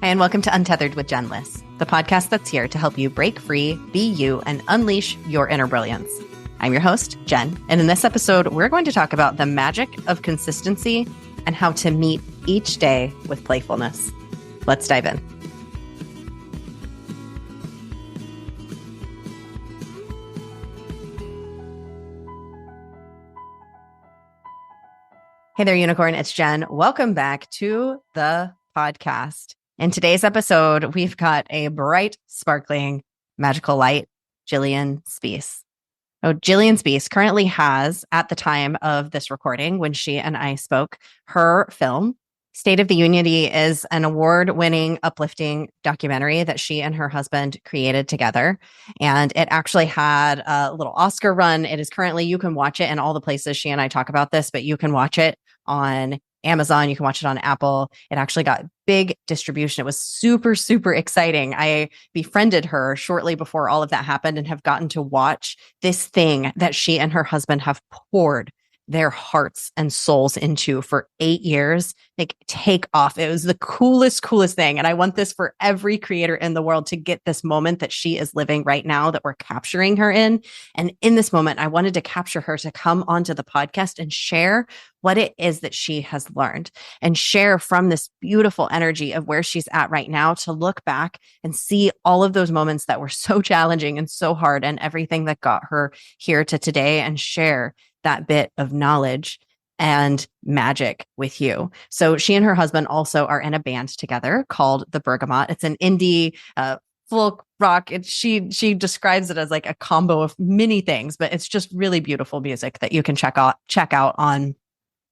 And welcome to Untethered with Jen Liss, the podcast that's here to help you break free, be you, and unleash your inner brilliance. I'm your host, Jen, and in this episode, we're going to talk about the magic of consistency and how to meet each day with playfulness. Let's dive in. Hey there, unicorn. It's Jen. Welcome back to the podcast. In today's episode, we've got a bright, sparkling, magical light, Jillian Speece. Oh, Jillian Speece currently has, at the time of this recording, when she and I spoke, her film, State of the Unity, is an award-winning, uplifting documentary that she and her husband created together. And it actually had a little Oscar run. It is currently, you can watch it in all the places she and I talk about this, but you can watch it on Amazon. You can watch it on Apple. It actually got big distribution. It was super, super exciting. I befriended her shortly before all of that happened and have gotten to watch this thing that she and her husband have poured their hearts and souls into for 8 years, like take off. It was the coolest thing. And I want this for every creator in the world to get this moment that she is living right now that we're capturing her in. And in this moment, I wanted to capture her to come onto the podcast and share what it is that she has learned and share from this beautiful energy of where she's at right now to look back and see all of those moments that were so challenging and so hard and everything that got her here to today and share that bit of knowledge and magic with you. So she and her husband also are in a band together called the Bergamot. It's an indie folk rock. She describes it as like a combo of many things, but it's just really beautiful music that you can check out on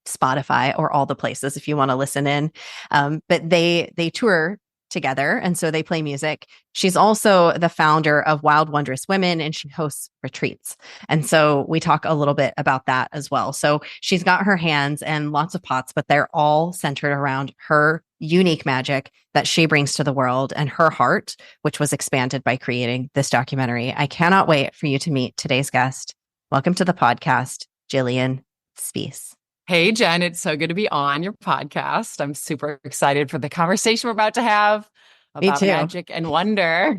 Spotify or all the places if you want to listen in. But they tour together, and so they play music. She's also the founder of Wild Wondrous Women, and she hosts retreats. And so we talk a little bit about that as well. So she's got her hands in lots of pots, but they're all centered around her unique magic that she brings to the world and her heart, which was expanded by creating this documentary. I cannot wait for you to meet today's guest. Welcome to the podcast, Jillian Speece. Hey, Jen, it's so good to be on your podcast. I'm super excited for the conversation we're about to have about magic and wonder.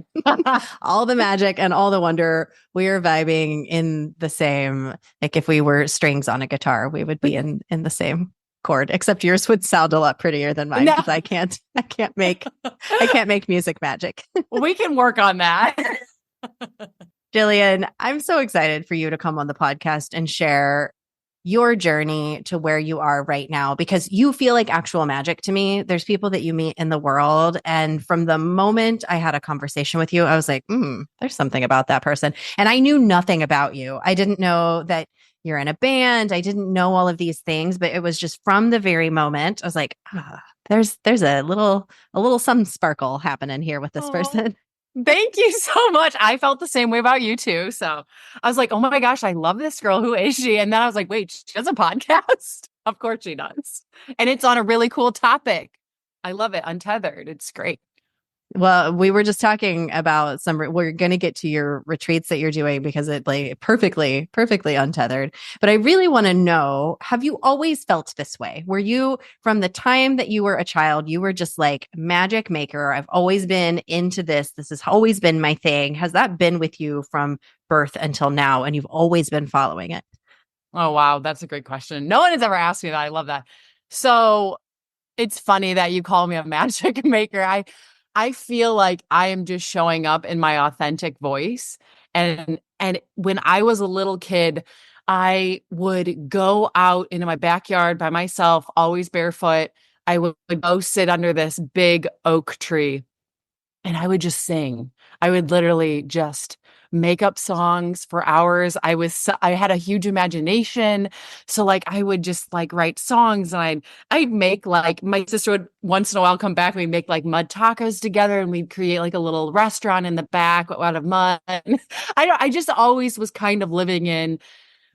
All the magic and all the wonder. We are vibing in the same, like if we were strings on a guitar, we would be in the same chord, except yours would sound a lot prettier than mine because I can't make music magic. We can work on that. Jillian, I'm so excited for you to come on the podcast and share your journey to where you are right now, because you feel like actual magic to me. There's people that you meet in the world. And from the moment I had a conversation with you, I was like, there's something about that person. And I knew nothing about you. I didn't know that you're in a band. I didn't know all of these things, but it was just from the very moment I was like, there's a little some sparkle happening here with this person. Thank you so much. I felt the same way about you too. So I was like, oh my gosh, I love this girl. Who is she? And then I was like, wait, she has a podcast? Of course she does. And it's on a really cool topic. I love it. Untethered. It's great. Well, we were just talking about we're going to get to your retreats that you're doing because it like perfectly untethered. But I really want to know, have you always felt this way? Were you, from the time that you were a child, you were just like magic maker? I've always been into this. This has always been my thing. Has that been with you from birth until now? And you've always been following it? Oh, wow. That's a great question. No one has ever asked me that. I love that. So it's funny that you call me a magic maker. I feel like I am just showing up in my authentic voice. And when I was a little kid, I would go out into my backyard by myself, always barefoot. I would go sit under this big oak tree and I would just sing. I would literally just make up songs for hours. I had a huge imagination. So like I would just like write songs and I'd make like, my sister would once in a while come back and we'd make like mud tacos together and we'd create like a little restaurant in the back out of mud. I just always was kind of living in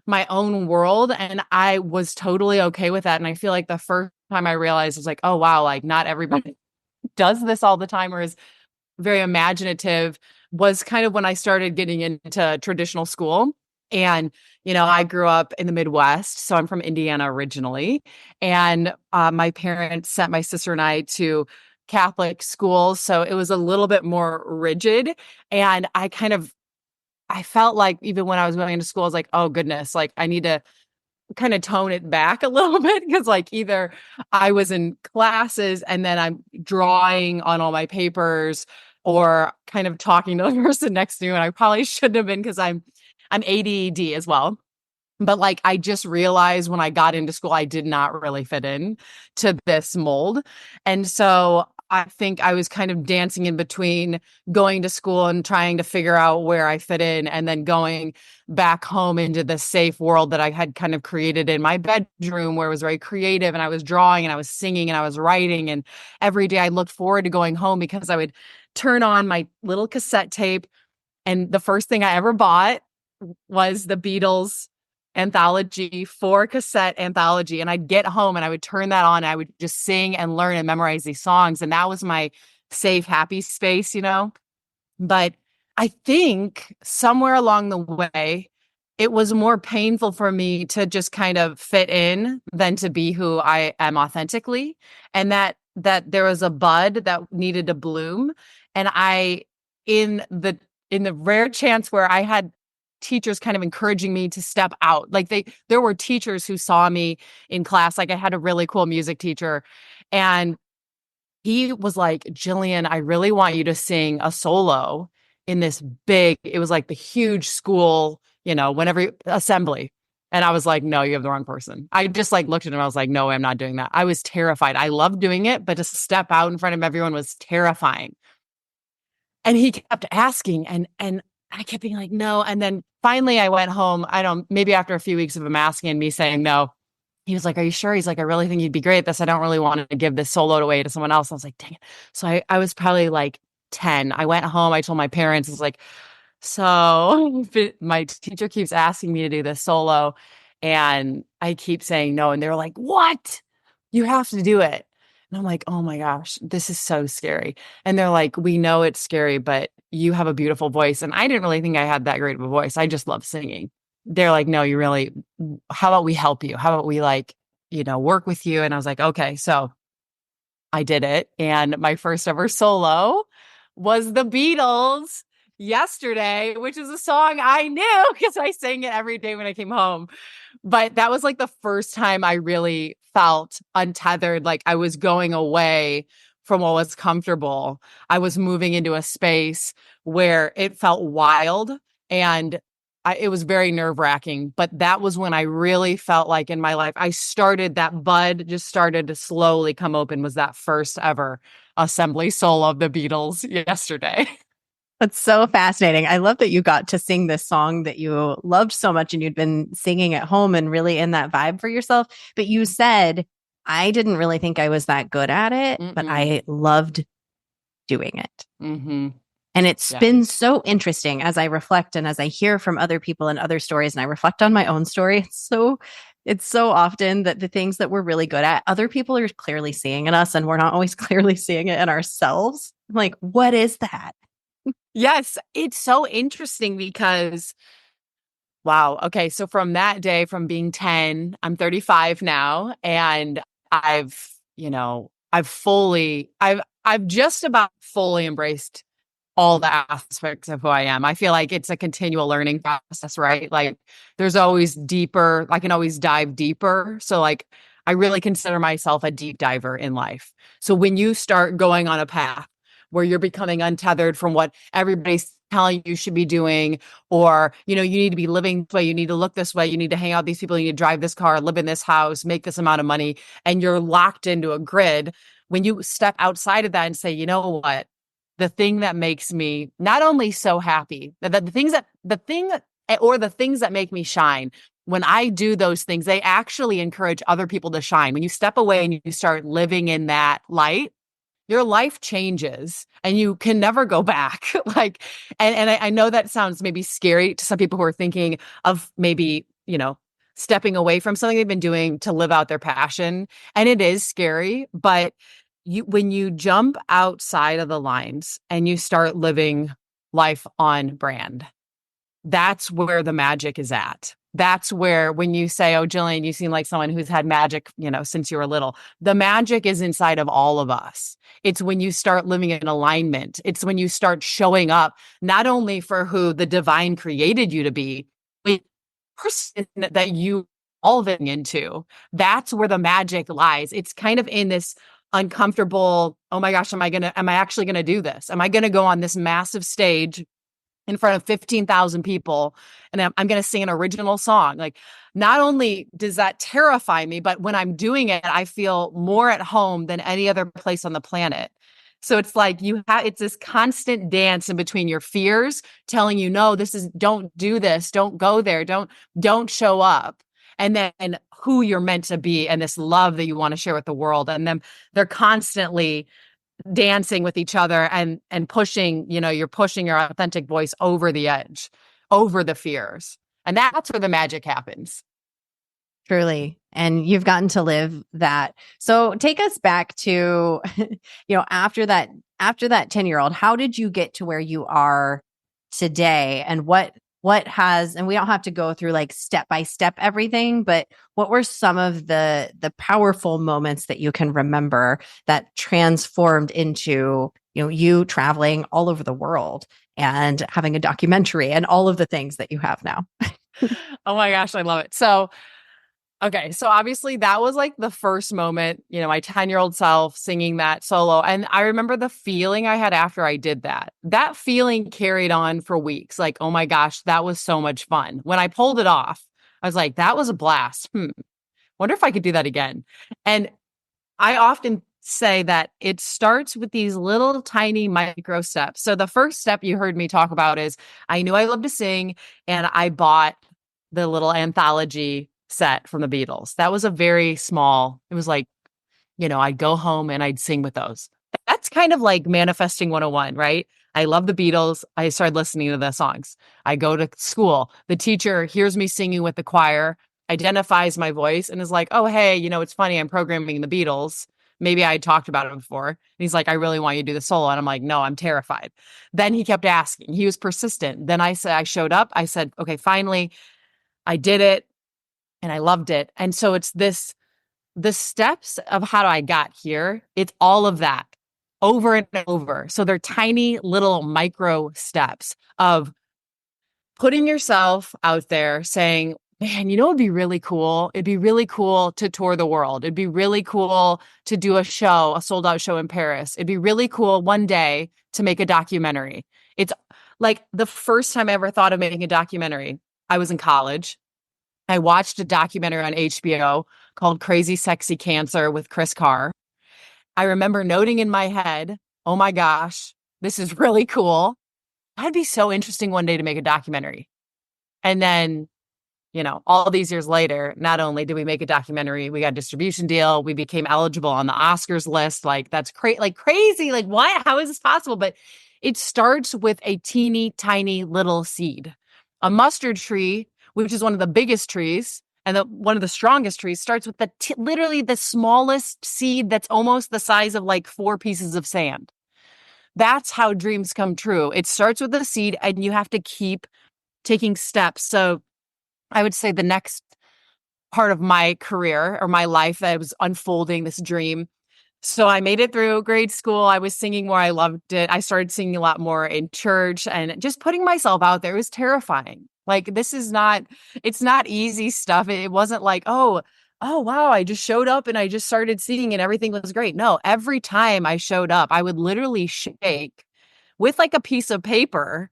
my own world and I was totally okay with that. And I feel like the first time I realized I was like, oh wow, like not everybody does this all the time or is very imaginative was kind of when I started getting into traditional school. And, you know, I grew up in the Midwest, so I'm from Indiana originally. And my parents sent my sister and I to Catholic school, so it was a little bit more rigid. And I felt like even when I was going into school, I was like, oh goodness, like I need to kind of tone it back a little bit because like either I was in classes and then I'm drawing on all my papers or kind of talking to the person next to me, and I probably shouldn't have been because I'm ADD as well. But like I just realized when I got into school, I did not really fit in to this mold. And so I think I was kind of dancing in between going to school and trying to figure out where I fit in, and then going back home into the safe world that I had kind of created in my bedroom where it was very creative, and I was drawing and I was singing and I was writing. And every day I looked forward to going home because I would turn on my little cassette tape, and the first thing I ever bought was the Beatles anthology, 4 cassette anthology. And I'd get home and I would turn that on. And I would just sing and learn and memorize these songs. And that was my safe, happy space, you know? But I think somewhere along the way, it was more painful for me to just kind of fit in than to be who I am authentically. And that there was a bud that needed to bloom. And in the rare chance where I had teachers kind of encouraging me to step out, like there were teachers who saw me in class. Like I had a really cool music teacher, and he was like, Jillian, I really want you to sing a solo in this it was like the huge school, whenever assembly. And I was like, no, you have the wrong person. I just like looked at him. I was like, no, I'm not doing that. I was terrified. I loved doing it, but to step out in front of everyone was terrifying. And he kept asking, and I kept being like, no. And then finally I went home. Maybe after a few weeks of him asking and me saying no, he was like, are you sure? He's like, I really think you'd be great at this. I don't really want to give this solo away to someone else. I was like, dang it. So I was probably like 10. I went home. I told my parents, I was like, so my teacher keeps asking me to do this solo, and I keep saying no. And they're like, what? You have to do it. And I'm like, oh my gosh, this is so scary. And they're like, we know it's scary, but you have a beautiful voice. And I didn't really think I had that great of a voice. I just love singing. They're like, no, how about we help you? How about we work with you? And I was like, okay. So I did it. And my first ever solo was the Beatles Yesterday, which is a song I knew because I sang it every day when I came home. But that was like the first time I really felt untethered, like I was going away from what was comfortable. I was moving into a space where it felt wild, and it was very nerve-wracking. But that was when I really felt like in my life, that bud just started to slowly come open, was that first ever assembly solo of the Beatles Yesterday. That's so fascinating. I love that you got to sing this song that you loved so much and you'd been singing at home and really in that vibe for yourself. But you said, I didn't really think I was that good at it, but I loved doing it. Mm-hmm. And it's been so interesting as I reflect and as I hear from other people and other stories, and I reflect on my own story. It's so often that the things that we're really good at, other people are clearly seeing in us, and we're not always clearly seeing it in ourselves. I'm like, what is that? Yes, it's so interesting because, wow. Okay. So from that day, from being 10, I'm 35 now, and I've just about fully embraced all the aspects of who I am. I feel like it's a continual learning process, right? Like there's always deeper, I can always dive deeper. So like I really consider myself a deep diver in life. So when you start going on a path where you're becoming untethered from what everybody's telling you should be doing, or, you need to be living this way, you need to look this way, you need to hang out with these people, you need to drive this car, live in this house, make this amount of money, and you're locked into a grid. When you step outside of that and say, you know what, the thing that makes me not only so happy, the things that make me shine, when I do those things, they actually encourage other people to shine. When you step away and you start living in that light, your life changes and you can never go back. I know that sounds maybe scary to some people who are thinking of maybe, stepping away from something they've been doing to live out their passion. And it is scary, but when you jump outside of the lines and you start living life on brand, that's where the magic is at. That's where when you say, oh, Jillian, you seem like someone who's had magic, since you were little. The magic is inside of all of us. It's when you start living in alignment. It's when you start showing up, not only for who the divine created you to be, but the person that you evolving into. That's where the magic lies. It's kind of in this uncomfortable, oh my gosh, am I actually gonna do this? Am I gonna go on this massive stage in front of 15,000 people and I'm going to sing an original song? Like, not only does that terrify me, but when I'm doing it, I feel more at home than any other place on the planet. So it's like it's this constant dance in between your fears telling you, no, don't do this, don't go there, don't show up. And then who you're meant to be and this love that you want to share with the world. And then they're constantly dancing with each other and pushing, you're pushing your authentic voice over the edge, over the fears. And that's where the magic happens. Truly. And you've gotten to live that. So take us back to, after that 10-year-old, how did you get to where you are today? And what has, and we don't have to go through like step by step everything, but what were some of the powerful moments that you can remember that transformed into, you traveling all over the world and having a documentary and all of the things that you have now? Oh my gosh, I love it. So, okay, so obviously that was like the first moment, my 10-year-old self singing that solo. And I remember the feeling I had after I did that. That feeling carried on for weeks. Like, oh my gosh, that was so much fun. When I pulled it off, I was like, that was a blast. Wonder if I could do that again. And I often say that it starts with these little tiny micro steps. So the first step you heard me talk about is I knew I loved to sing and I bought the little anthology set from the Beatles. That was a very small, it was like, I'd go home and I'd sing with those. That's kind of like manifesting 101, right? I love the Beatles. I started listening to the songs. I go to school. The teacher hears me singing with the choir, identifies my voice, and is like, oh, hey, it's funny. I'm programming the Beatles. Maybe I had talked about it before. And he's like, I really want you to do the solo. And I'm like, no, I'm terrified. Then he kept asking. He was persistent. Then I said, I showed up. I said, okay, finally, I did it. And I loved it. And so it's the steps of how I got here. It's all of that over and over. So they're tiny little micro steps of putting yourself out there saying, man, it'd be really cool. It'd be really cool to tour the world. It'd be really cool to do a sold out show in Paris. It'd be really cool one day to make a documentary. It's like the first time I ever thought of making a documentary, I was in college. I watched a documentary on HBO called Crazy Sexy Cancer with Chris Carr. I remember noting in my head, oh my gosh, this is really cool. That'd be so interesting one day to make a documentary. And then, all these years later, not only did we make a documentary, we got a distribution deal, we became eligible on the Oscars list. Like that's crazy. Like what? How is this possible? But it starts with a teeny tiny little seed. A mustard tree, which is one of the biggest trees and one of the strongest trees, starts with literally the smallest seed that's almost the size of like 4 pieces of sand. That's how dreams come true. It starts with a seed and you have to keep taking steps. So I would say the next part of my career or my life that was unfolding this dream. So I made it through grade school. I was singing more. I loved it. I started singing a lot more in church and just putting myself out there. It was terrifying. Like it's not easy stuff. It wasn't like, oh, wow, I just showed up and I just started singing and everything was great. No, every time I showed up, I would literally shake with like a piece of paper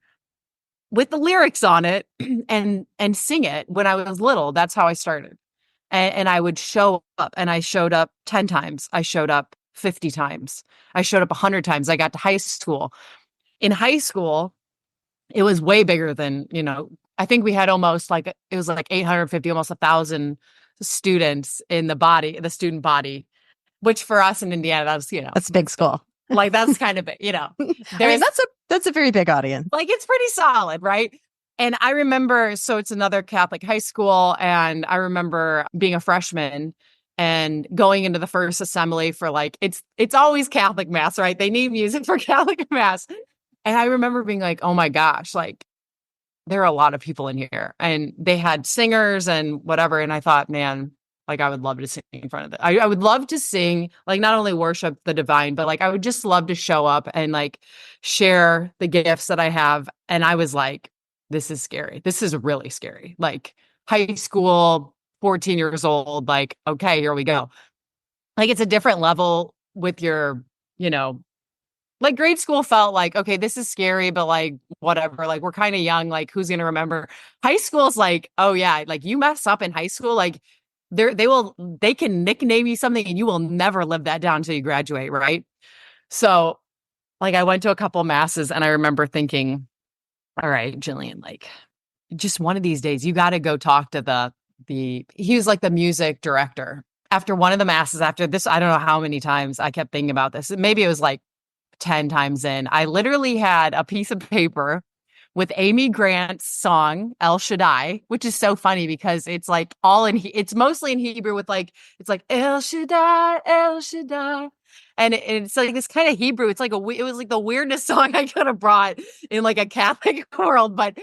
with the lyrics on it and sing it when I was little. That's how I started. And I would show up and I showed up 10 times. I showed up 50 times. I showed up 100 times. I got to high school. In high school, it was way bigger than, I think we had almost like, it was like 850, almost 1,000 students in the student body, which for us in Indiana, that was, That's a big school. Like that's kind of it, I mean, that's a very big audience. Like it's pretty solid, right? And I remember, so it's another Catholic high school, and I remember being a freshman and going into the first assembly for like it's always Catholic mass, right? They need music for Catholic mass. And I remember being like, oh my gosh, like there are a lot of people in here, and they had singers and whatever. And I thought, man, like I would love to sing in front of it. I would love to sing, like not only worship the divine, but like I would just love to show up and like share the gifts that I have. And I was like, this is scary. This is really scary. Like high school, 14 years old, like, okay, here we go. Like it's a different level with your, you know, like grade school felt like, okay, this is scary, but like whatever, like we're kind of young, like who's gonna remember? High school is like, oh yeah, like you mess up in high school, like they can nickname you something and you will never live that down until you graduate, right? So like I went to a couple masses and I remember thinking, all right, Jillian, like just one of these days, you got to go talk to he was like the music director. After one of the masses, after this, I don't know how many times I kept thinking about this. Maybe it was like 10 times in, I literally had a piece of paper with Amy Grant's song El Shaddai, which is so funny because it's like it's mostly in Hebrew with like, it's like El Shaddai, El Shaddai. And it's like this kind of Hebrew. It's like it was like the weirdest song I could have brought in like a Catholic world. But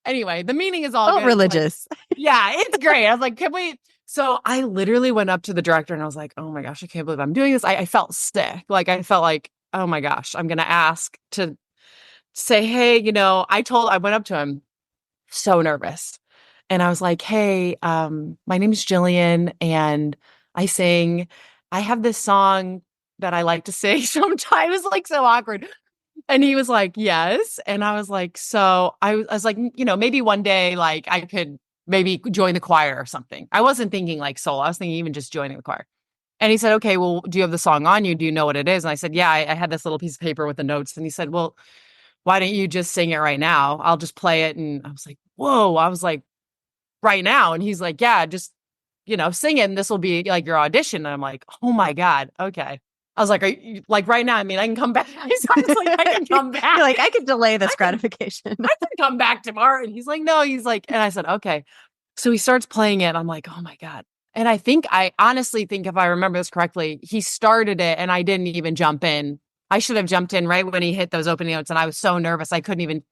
anyway, the meaning is all Oh, good. religious. Like, yeah, it's great. I was like, can we? So I literally went up to the director and I was like, oh my gosh, I can't believe I'm doing this. I felt sick. Like I felt like, oh my gosh, I'm going to ask to say, hey, I went up to him so nervous. And I was like, hey, my name is Jillian and I sing, I have this song that I like to sing sometimes. It was like so awkward. And he was like, yes. And I was like, I was like, maybe one day, like I could maybe join the choir or something. I wasn't thinking like solo. I was thinking even just joining the choir. And he said, okay, well, do you have the song on you? Do you know what it is? And I said, yeah, I had this little piece of paper with the notes. And he said, well, why don't you just sing it right now? I'll just play it. And I was like, whoa. I was like, right now. And he's like, yeah, just, sing it. And this will be like your audition. And I'm like, oh my God. Okay. I was like, are you, like right now, I mean, I can come back. I was like, I can come back. You're like, I could delay this gratification. I can come back tomorrow. And he's like, no, he's like, and I said, okay. So he starts playing it. I'm like, oh my God. And I honestly think if I remember this correctly, he started it and I didn't even jump in. I should have jumped in right when he hit those opening notes. And I was so nervous. I couldn't even.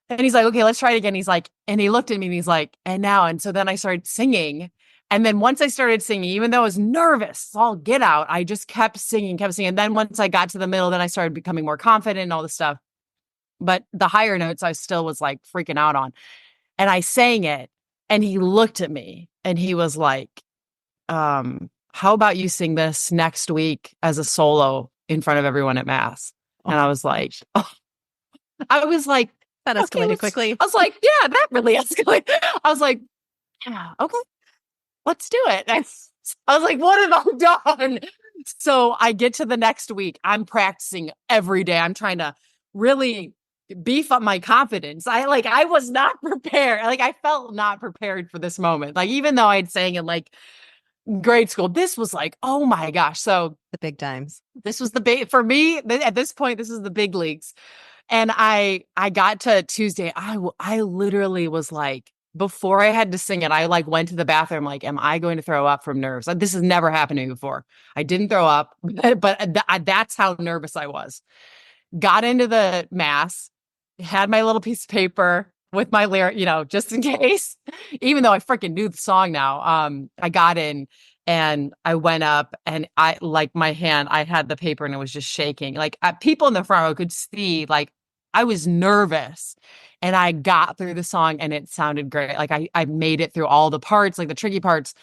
And he's like, okay, let's try it again. He's like, and he looked at me and he's like, and now. And so then I started singing. And then once I started singing, even though I was nervous, all get out, I just kept singing. And then once I got to the middle, then I started becoming more confident and all this stuff. But the higher notes, I still was like freaking out on. And I sang it and he looked at me and he was like, how about you sing this next week as a solo in front of everyone at Mass? And I was like, oh, I was like, that escalated quickly. I was like, yeah, that really escalated. I was like, yeah, okay, let's do it. I was like, what have I done? So I get to the next week. I'm practicing every day. I'm trying to really beef up my confidence. I was not prepared. Like I felt not prepared for this moment. Like even though I'd sang in like grade school, this was like, oh my gosh. So the big times. This was the big for me at this point. This is the big leagues. And I got to Tuesday. I literally was like, before I had to sing it, I like went to the bathroom. Like, am I going to throw up from nerves? Like, this has never happened to me before. I didn't throw up, but that's how nervous I was. Got into the Mass, had my little piece of paper with my lyric, just in case, even though I freaking knew the song now. I got in and I went up and I like my hand, I had the paper and it was just shaking. Like people in the front row could see, like I was nervous and I got through the song and it sounded great. Like I made it through all the parts, like the tricky parts,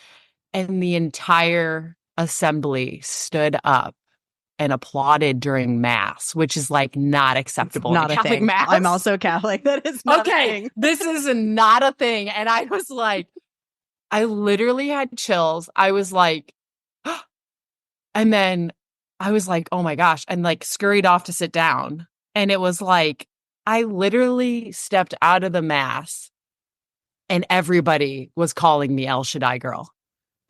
and the entire assembly stood up and applauded during Mass, which is like not acceptable. Not in a thing. Mass. I'm also Catholic. That is not a thing. This is not a thing. And I was like, I literally had chills. I was like, and then I was like, oh my gosh, and like scurried off to sit down. And it was like, I literally stepped out of the Mass and everybody was calling me El Shaddai girl.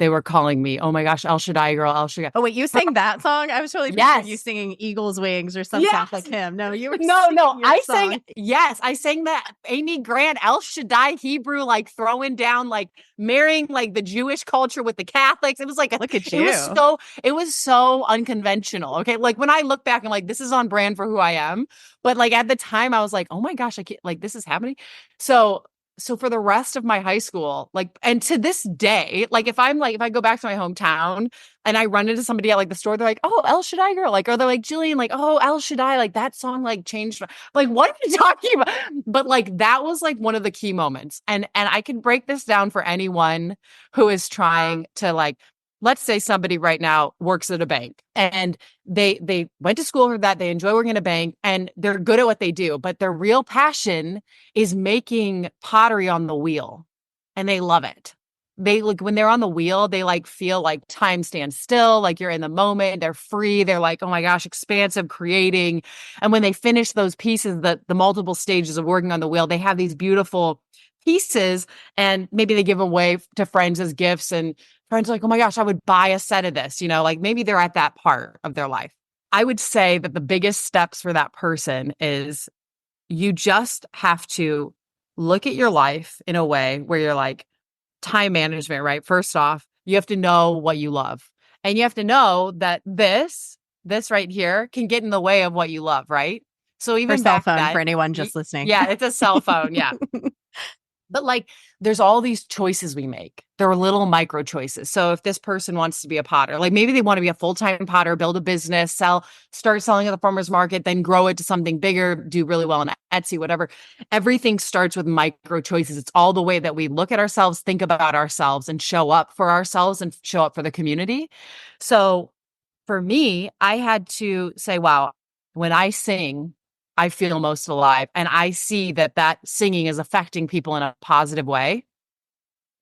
they were calling me, oh my gosh, El Shaddai girl, El Shaddai. Oh, wait, you sang that song? I was totally picturing you Yes. singing Eagle's Wings or something like him. No, you were No, singing your I song. sang, yes, I sang that Amy Grant, El Shaddai Hebrew, like throwing down, like marrying like the Jewish culture with the Catholics. It was like, Look at it you. was so unconventional. Okay. Like when I look back, I'm like, this is on brand for who I am. But like at the time I was like, oh my gosh, I can't, like, this is happening. So, so for the rest of my high school, like, and to this day, like if I go back to my hometown and I run into somebody at like the store, they're like, oh, El Shaddai girl, like, or they're like, Jillian, like, oh, El Shaddai, like that song like changed. Like, what are you talking about? But like that was like one of the key moments. And I can break this down for anyone who is trying to like, let's say somebody right now works at a bank and they went to school for that, they enjoy working at a bank and they're good at what they do, but their real passion is making pottery on the wheel and they love it. They like when they're on the wheel, they like feel like time stands still, like you're in the moment, they're free, they're like, oh my gosh, expansive, creating. And when they finish those pieces, the multiple stages of working on the wheel, they have these beautiful pieces and maybe they give away to friends as gifts and friends are like, oh my gosh, I would buy a set of this, you know, like maybe they're at that part of their life. I would say that the biggest steps for that person is you just have to look at your life in a way where you're like, time management, right? First off, you have to know what you love. And you have to know that this right here can get in the way of what you love, right? So For even cell back phone, for then, anyone just listening. yeah, it's a cell phone. Yeah. But like, there's all these choices we make. There are little micro choices. So if this person wants to be a potter, like maybe they want to be a full-time potter, build a business, start selling at the farmer's market, then grow it to something bigger, do really well on Etsy, whatever. Everything starts with micro choices. It's all the way that we look at ourselves, think about ourselves, and show up for ourselves and show up for the community. So for me, I had to say, wow, when I sing, I feel most alive. And I see that that singing is affecting people in a positive way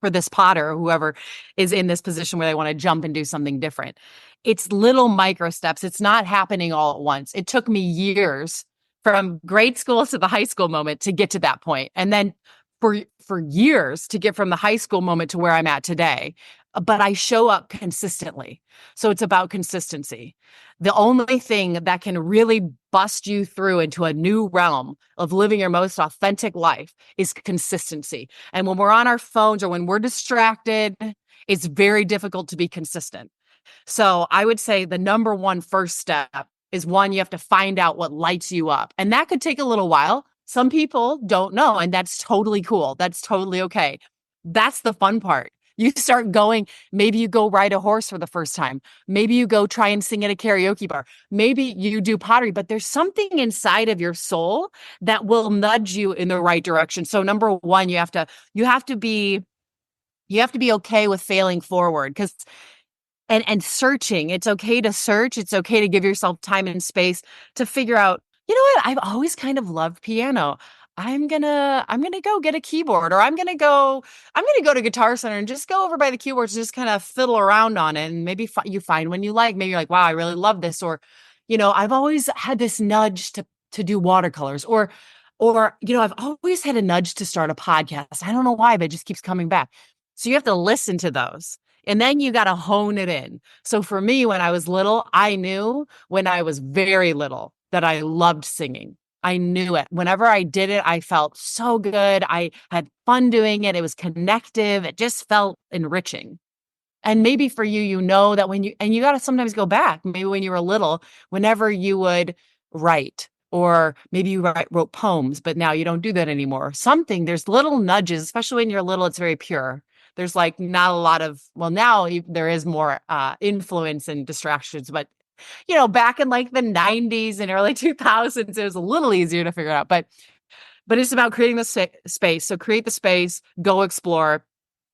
for this potter, whoever is in this position where they want to jump and do something different. It's little micro steps. It's not happening all at once. It took me years from grade school to the high school moment to get to that point. And then for years to get from the high school moment to where I'm at today. But I show up consistently. So it's about consistency. The only thing that can really bust you through into a new realm of living your most authentic life is consistency. And when we're on our phones or when we're distracted, it's very difficult to be consistent. So I would say the number one first step is one, you have to find out what lights you up. And that could take a little while. Some people don't know, and that's totally cool. That's totally okay. That's the fun part. You start going, maybe you go ride a horse for the first time. Maybe you go try and sing at a karaoke bar. Maybe you do pottery, but there's something inside of your soul that will nudge you in the right direction. So number one, you have to be okay with failing forward because and searching. It's okay to search. It's okay to give yourself time and space to figure out, you know what? I've always kind of loved piano. I'm gonna go get a keyboard or I'm gonna go to Guitar Center and just go over by the keyboards and just kind of fiddle around on it and maybe you find one you like. Maybe you're like, wow, I really love this. Or, you know, I've always had this nudge to do watercolors or, you know, I've always had a nudge to start a podcast. I don't know why, but it just keeps coming back. So you have to listen to those. And then you got to hone it in. So for me, when I was little, I knew when I was very little that I loved singing. I knew it. Whenever I did it, I felt so good. I had fun doing it. It was connective. It just felt enriching. And maybe for you, you know that and you got to sometimes go back, maybe when you were little, whenever you would write, or maybe you wrote poems, but now you don't do that anymore. Something, there's little nudges, especially when you're little, it's very pure. There's like not a lot of, well, now there is more influence and distractions, but you know, back in like the 90s and early 2000s, it was a little easier to figure out, but it's about creating the space. So create the space, go explore.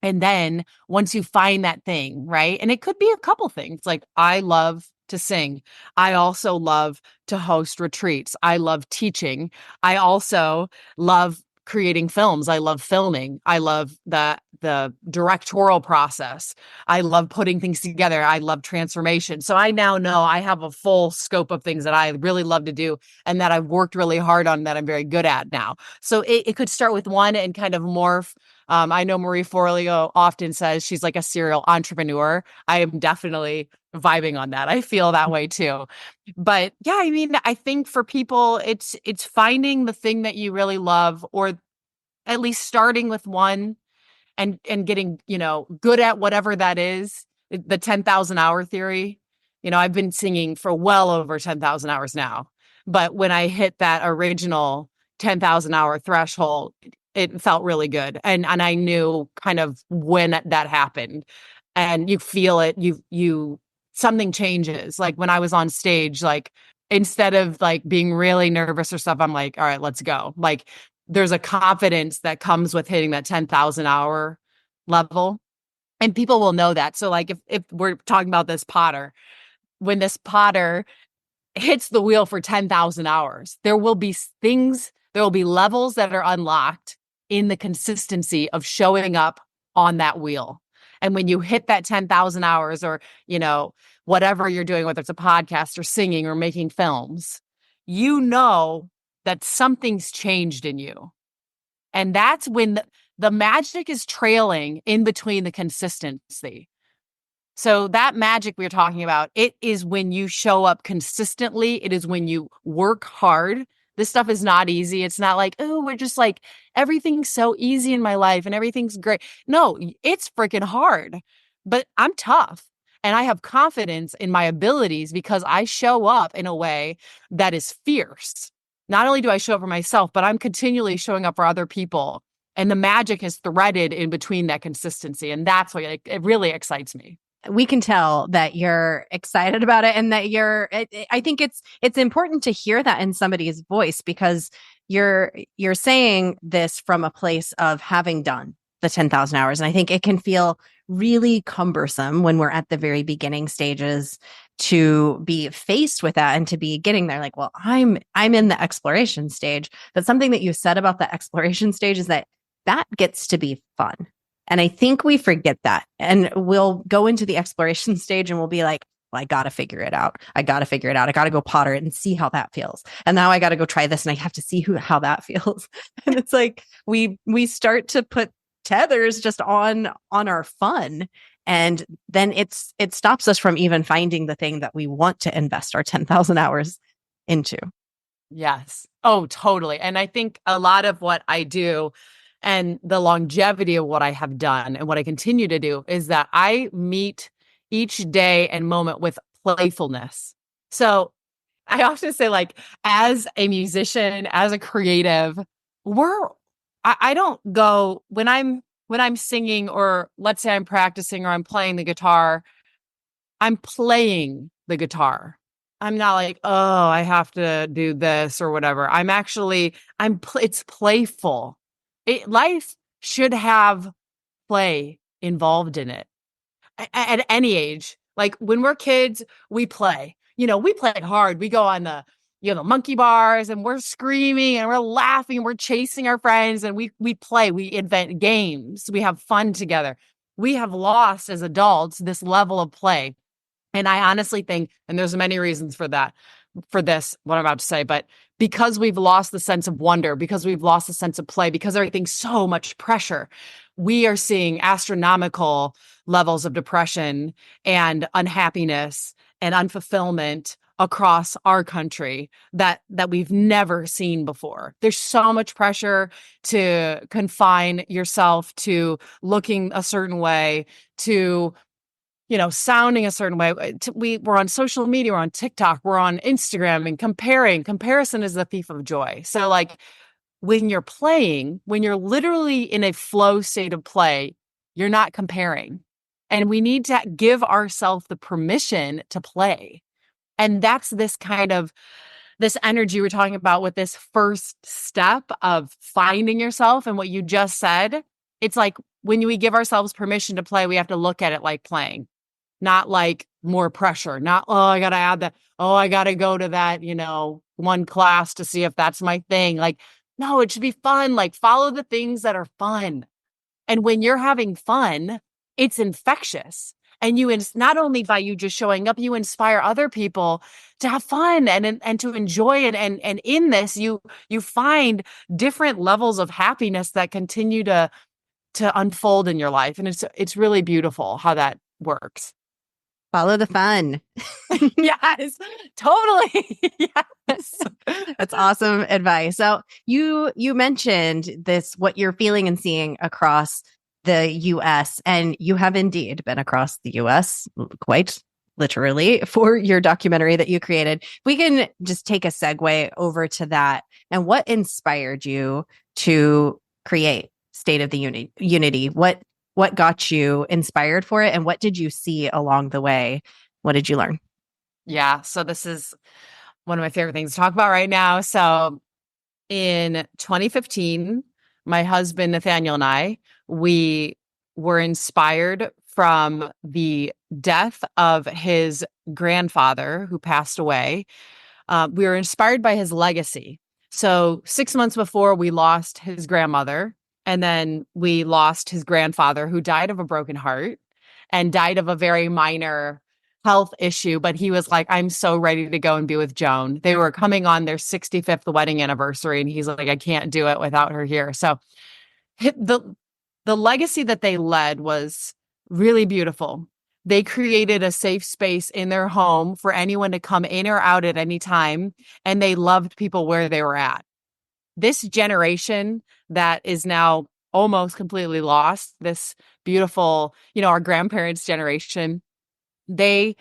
And then once you find that thing, right? And it could be a couple things. Like I love to sing. I also love to host retreats. I love teaching. I also love creating films. I love filming. I love the directorial process. I love putting things together. I love transformation. So I now know I have a full scope of things that I really love to do and that I've worked really hard on that I'm very good at now. So it could start with one and kind of morph I know Marie Forleo often says she's like a serial entrepreneur. I am definitely vibing on that. I feel that way too. But yeah, I mean, I think for people, it's finding the thing that you really love, or at least starting with one and getting, good at whatever that is. The 10,000 hour theory. I've been singing for well over 10,000 hours now. But when I hit that original 10,000 hour threshold, it felt really good. And I knew kind of when that happened. And you feel it, something changes. Like when I was on stage, like instead of like being really nervous or stuff, I'm like, all right, let's go. Like there's a confidence that comes with hitting that 10,000 hour level. And people will know that. So like if we're talking about this potter, when this potter hits the wheel for 10,000 hours, there will be things, there will be levels that are unlocked in the consistency of showing up on that wheel. And when you hit that 10,000 hours, or, whatever you're doing, whether it's a podcast or singing or making films, that something's changed in you. And that's when the magic is trailing in between the consistency. So that magic we're talking about, it is when you show up consistently. It is when you work hard. This stuff is not easy. It's not like, oh, we're just like, everything's so easy in my life and everything's great. No, it's freaking hard, but I'm tough. And I have confidence in my abilities because I show up in a way that is fierce. Not only do I show up for myself, but I'm continually showing up for other people. And the magic is threaded in between that consistency. And that's what it really excites me. We can tell that you're excited about it, and that I think it's important to hear that in somebody's voice, because you're saying this from a place of having done the 10,000 hours. And I think it can feel really cumbersome when we're at the very beginning stages to be faced with that and to be getting there like, well, I'm in the exploration stage. But something that you said about the exploration stage is that gets to be fun. And I think we forget that. And we'll go into the exploration stage and we'll be like, well, I got to figure it out. I got to go potter it and see how that feels. And now I got to go try this and I have to see how that feels. And it's like, we start to put tethers just on our fun. And then it stops us from even finding the thing that we want to invest our 10,000 hours into. Yes. Oh, totally. And I think a lot of what I do and the longevity of what I have done and what I continue to do is that I meet each day and moment with playfulness. So I often say, like, as a musician, as a creative, I don't go when I'm singing, or let's say I'm practicing or I'm playing the guitar, I'm playing the guitar. I'm not like, oh, I have to do this or whatever. It's playful. Life should have play involved in it at any age. Like when we're kids, we play. We play hard. We go on the monkey bars and we're screaming and we're laughing and we're chasing our friends and we play. We invent games. We have fun together. We have lost as adults this level of play. And I honestly think, and there's many reasons for that, for this, what I'm about to say, but because we've lost the sense of wonder, because we've lost the sense of play, because everything's so much pressure, we are seeing astronomical levels of depression and unhappiness and unfulfillment across our country that we've never seen before. There's so much pressure to confine yourself to looking a certain way, to sounding a certain way. We're on social media, we're on TikTok, we're on Instagram, and comparison is the thief of joy. So like when you're playing, when you're literally in a flow state of play, you're not comparing. And we need to give ourselves the permission to play. And that's this energy we're talking about with this first step of finding yourself. And what you just said, it's like when we give ourselves permission to play, we have to look at it like playing. Not like more pressure, not, oh, I got to add that. Oh, I got to go to that, one class to see if that's my thing. Like, no, it should be fun. Like follow the things that are fun. And when you're having fun, it's infectious. And not only by you just showing up, you inspire other people to have fun and to enjoy it. And in this, you find different levels of happiness that continue to to unfold in your life. And it's really beautiful how that works. Follow the fun. Yes, totally. Yes. That's awesome advice. So you mentioned this, what you're feeling and seeing across the US, and you have indeed been across the US quite literally for your documentary that you created. We can just take a segue over to that. And what inspired you to create State of the Unity? What got you inspired for it, and what did you see along the way? What did you learn? Yeah. So this is one of my favorite things to talk about right now. So in 2015, my husband Nathaniel and I, we were inspired from the death of his grandfather who passed away. We were inspired by his legacy. So 6 months before, we lost his grandmother, and then we lost his grandfather, who died of a broken heart and died of a very minor health issue. But he was like, I'm so ready to go and be with Joan. They were coming on their 65th wedding anniversary, and he's like, I can't do it without her here. So the legacy that they led was really beautiful. They created a safe space in their home for anyone to come in or out at any time, and they loved people where they were at. This generation that is now almost completely lost, this beautiful, our grandparents' generation, they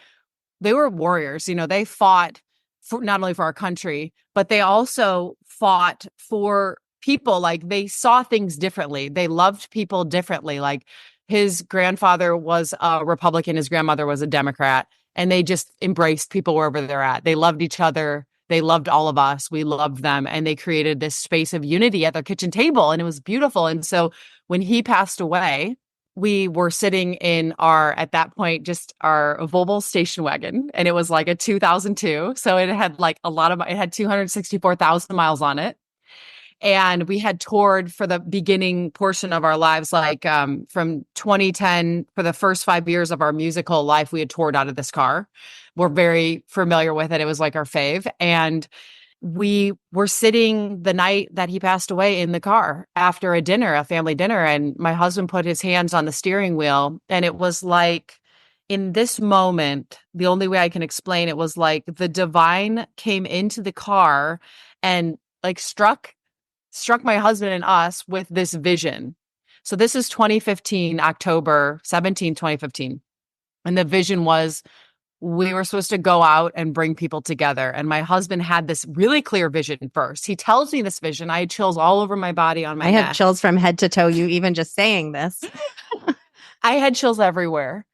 they were warriors. They fought for not only for our country, but they also fought for people. Like, they saw things differently. They loved people differently. Like, his grandfather was a Republican, his grandmother was a Democrat, and they just embraced people wherever they're at. They loved each other. They loved all of us. We loved them. And they created this space of unity at their kitchen table. And it was beautiful. And so when he passed away, we were sitting in at that point, just our Volvo station wagon. And it was like a 2002. So it had like it had 264,000 miles on it. And we had toured for the beginning portion of our lives, like from 2010, for the first 5 years of our musical life, we had toured out of this car. We're very familiar with it. It was like our fave. And we were sitting the night that he passed away in the car after a family dinner, and my husband put his hands on the steering wheel. And it was like, in this moment, the only way I can explain it was like the divine came into the car and like struck my husband and us with this vision. So this is 2015, October 17, 2015. And the vision was, we were supposed to go out and bring people together. And my husband had this really clear vision first. He tells me this vision. I had chills all over my body, on my neck. I had chills from head to toe, you even just saying this. I had chills everywhere.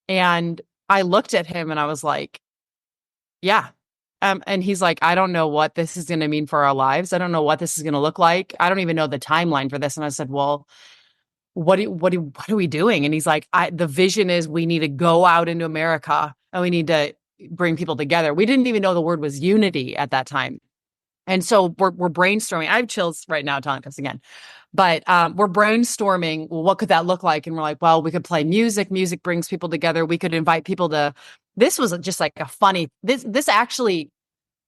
And I looked at him and I was like, yeah. And he's like, I don't know what this is going to mean for our lives. I don't know what this is going to look like. I don't even know the timeline for this. And I said, well, what are we doing? And he's like, the vision is we need to go out into America and we need to bring people together. We didn't even know the word was unity at that time. And so we're brainstorming. I have chills right now telling this again, but we're brainstorming. Well, what could that look like? And we're like, well, we could play music. Music brings people together. We could invite people to. This was just like a funny. This actually.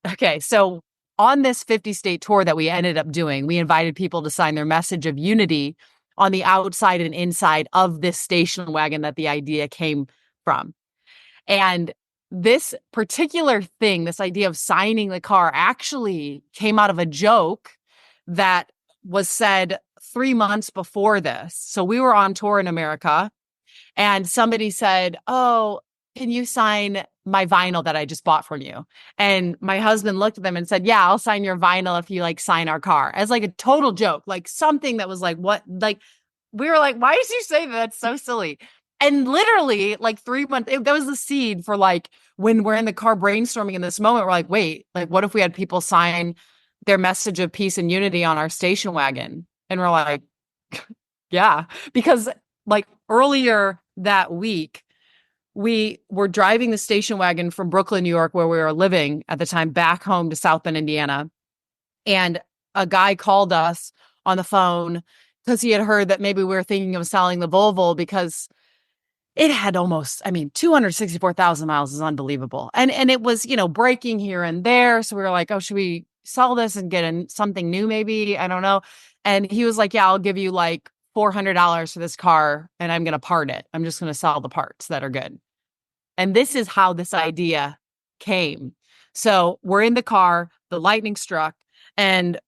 Okay, so on this 50-state tour that we ended up doing, we invited people to sign their message of unity on the outside and inside of this station wagon that the idea came from. And this particular thing, this idea of signing the car, actually came out of a joke that was said 3 months before this. So we were on tour in America, and somebody said, oh, can you sign my vinyl that I just bought from you? And my husband looked at them and said, yeah, I'll sign your vinyl if you like sign our car, as like a total joke, like something that was like, what? Like, we were like, why did you say that? That's so silly. And literally like 3 months, that was the seed for like, when we're in the car brainstorming in this moment, we're like, wait, like, what if we had people sign their message of peace and unity on our station wagon? And we're like, yeah, because like earlier that week, we were driving the station wagon from Brooklyn, New York, where we were living at the time, back home to South Bend, Indiana. And a guy called us on the phone because he had heard that maybe we were thinking of selling the Volvo, because it had 264,000 miles is unbelievable. And it was, breaking here and there. So we were like, oh, should we sell this and get something new maybe? I don't know. And he was like, yeah, I'll give you like $400 for this car and I'm going to part it. I'm just going to sell the parts that are good. And this is how this idea came. So we're in the car, the lightning struck, and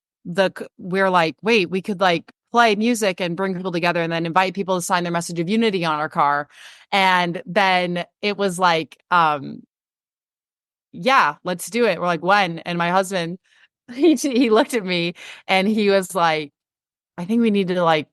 we're like, wait, we could like play music and bring people together and then invite people to sign their message of unity on our car. And then it was like, yeah, let's do it. We're like, when? And my husband, he looked at me and he was like, I think we need to like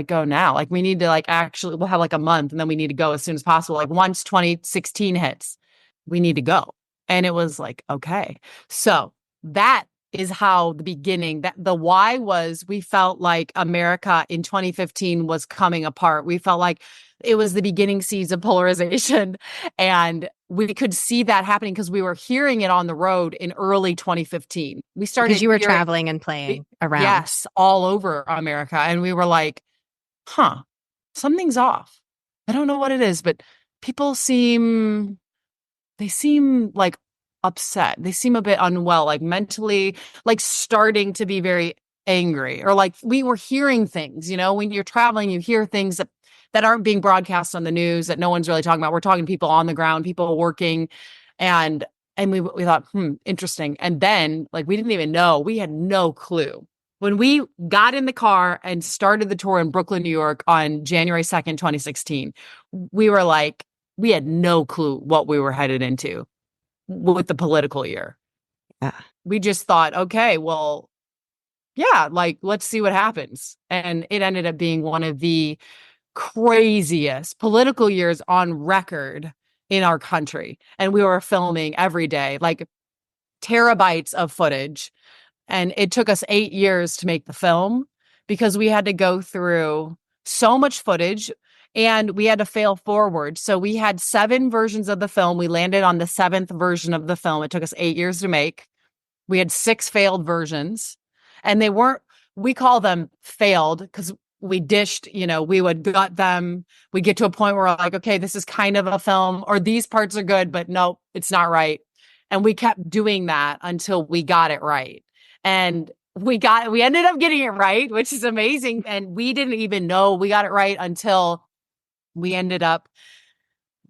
go now. Like we need to like actually we'll have like a month and then we need to go as soon as possible. Like once 2016 hits, we need to go. And it was like, okay. So that is how the beginning, that the why was we felt like America in 2015 was coming apart. We felt like it was the beginning seeds of polarization. And we could see that happening because we were hearing it on the road in early 2015. We started Because you were hearing, traveling and playing around. yes, all over America. And we were like, huh, something's off. I don't know what it is, but people they seem like upset. They seem a bit unwell, like mentally, like starting to be very angry, or like we were hearing things, you know, when you're traveling, you hear things that aren't being broadcast on the news that no one's really talking about. We're talking to people on the ground, people working, and we thought, interesting. And then like we didn't even know, we had no clue. When we got in the car and started the tour in Brooklyn, New York on January 2nd, 2016, we were like, we had no clue what we were headed into with the political year. Yeah. We just thought, okay, well, yeah, like, let's see what happens. And it ended up being one of the craziest political years on record in our country. And we were filming every day, like terabytes of footage. And it took us 8 years to make the film because we had to go through so much footage and we had to fail forward. So we had 7 versions of the film. We landed on the 7th version of the film. It took us 8 years to make. We had 6 failed versions and they weren't, we call them failed because we dished, you know, we would gut them. We get to a point where we're like, okay, this is kind of a film, or these parts are good, but no, it's not right. And we kept doing that until we got it right. And we ended up getting it right, which is amazing. And we didn't even know we got it right until we ended up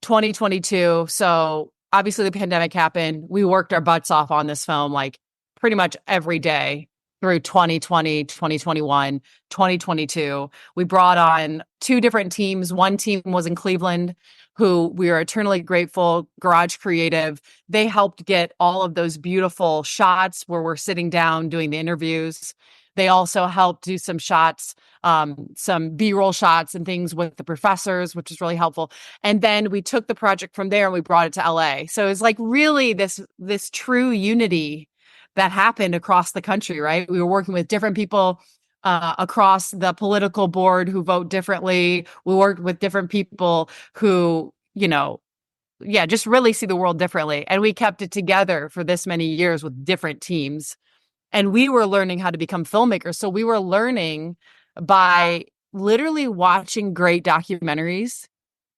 2022. So obviously the pandemic happened. We worked our butts off on this film, like pretty much every day through 2020, 2021, 2022. We brought on 2 different teams. One team was in Cleveland, who we are eternally grateful, Garage Creative. They helped get all of those beautiful shots where we're sitting down doing the interviews. They also helped do some shots, some B-roll shots and things with the professors, which was really helpful. And then we took the project from there and we brought it to LA. So it's like really this true unity that happened across the country, right? We were working with different people across the political board who vote differently. We worked with different people who, you know, just really see the world differently. And we kept it together for this many years with different teams. And we were learning how to become filmmakers. So we were learning by literally watching great documentaries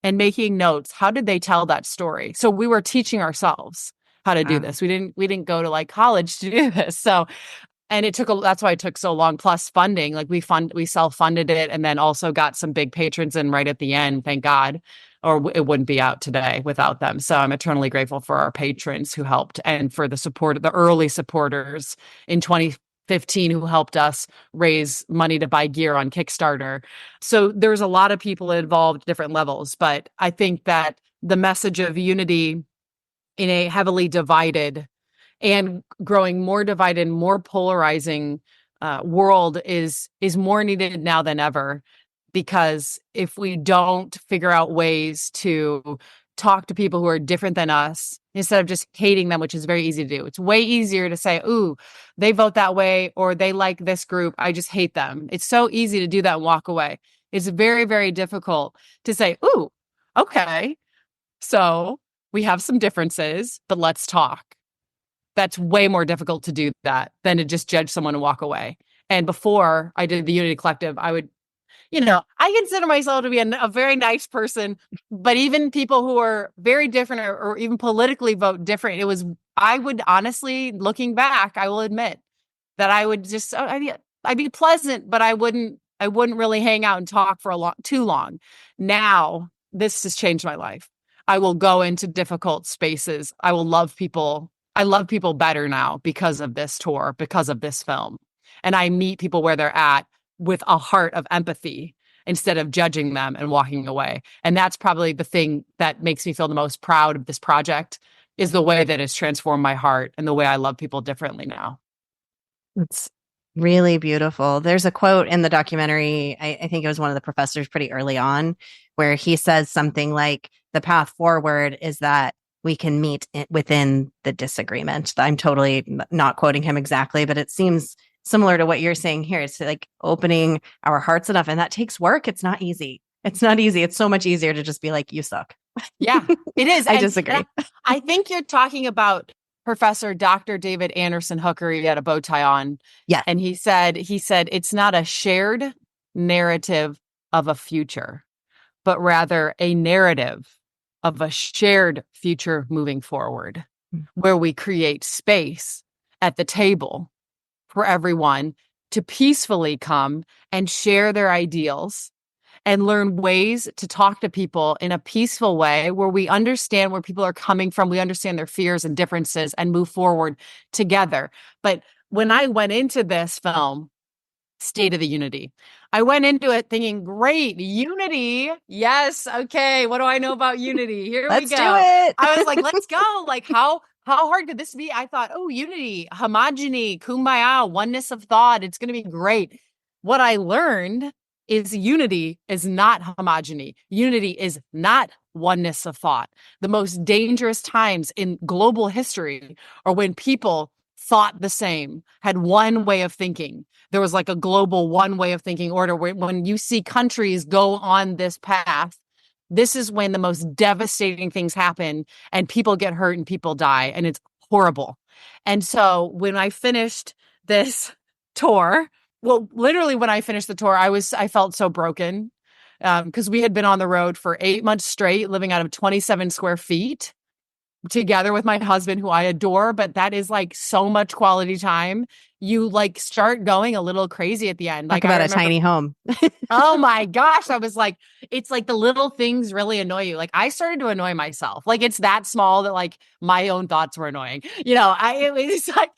and making notes. How did they tell that story? So we were teaching ourselves how to do this. We didn't go to like college to do this. So, and that's why it took so long, plus funding. Like we self-funded it and then also got some big patrons in right at the end, thank God, or it wouldn't be out today without them. So I'm eternally grateful for our patrons who helped and for the support of the early supporters in 2015 who helped us raise money to buy gear on Kickstarter. So there's a lot of people involved at different levels, but I think that the message of unity in a heavily divided and growing more divided, more polarizing world is more needed now than ever. Because if we don't figure out ways to talk to people who are different than us, instead of just hating them, which is very easy to do, it's way easier to say, ooh, they vote that way, or they like this group, I just hate them. It's so easy to do that and walk away. It's very, very difficult to say, ooh, okay, so we have some differences, but let's talk. That's way more difficult to do that than to just judge someone and walk away. And before I did the Unity Collective, I would, you know, I consider myself to be a very nice person, but even people who are very different or even politically vote different, I would honestly, looking back, I will admit that I would just, I'd be pleasant, but I wouldn't I wouldn't really hang out and talk for too long. Now, this has changed my life. I will go into difficult spaces. I will love people. I love people better now because of this tour, because of this film. And I meet people where they're at with a heart of empathy instead of judging them and walking away. And that's probably the thing that makes me feel the most proud of this project, is the way that it's transformed my heart and the way I love people differently now. It's really beautiful. There's a quote in the documentary. I think it was one of the professors pretty early on, where he says something like, the path forward is that we can meet within the disagreement. I'm totally not quoting him exactly, but it seems similar to what you're saying here. It's like opening our hearts enough. And that takes work. It's not easy. It's not easy. It's so much easier to just be like, you suck. Yeah, it is. I disagree. I think you're talking about Professor Dr. David Anderson Hooker. He had a bow tie on. Yeah. And he said, it's not a shared narrative of a future, but rather a narrative of a shared future moving forward, where we create space at the table for everyone to peacefully come and share their ideals and learn ways to talk to people in a peaceful way, where we understand where people are coming from, we understand their fears and differences, and move forward together. But when I went into this film, State of the Unity, I went into it thinking, great, unity. Yes. Okay. What do I know about unity? Here Let's we go. do it. I was like, let's go. Like, how hard could this be? I thought, oh, unity, homogeny, kumbaya, oneness of thought. It's going to be great. What I learned is unity is not homogeny. Unity is not oneness of thought. The most dangerous times in global history are when people thought the same, had one way of thinking. There was like a global one way of thinking order. When you see countries go on this path, this is when the most devastating things happen and people get hurt and people die, and it's horrible. And so when I finished this tour, well, literally when I finished the tour, I felt so broken, because we had been on the road for 8 months straight, living out of 27 square feet together with my husband, who I adore, but that is like so much quality time. You like start going a little crazy at the end. Talk Like, about a tiny home. Oh my gosh. I was like, it's like the little things really annoy you. Like, I started to annoy myself. Like, it's that small that like my own thoughts were annoying. It was like,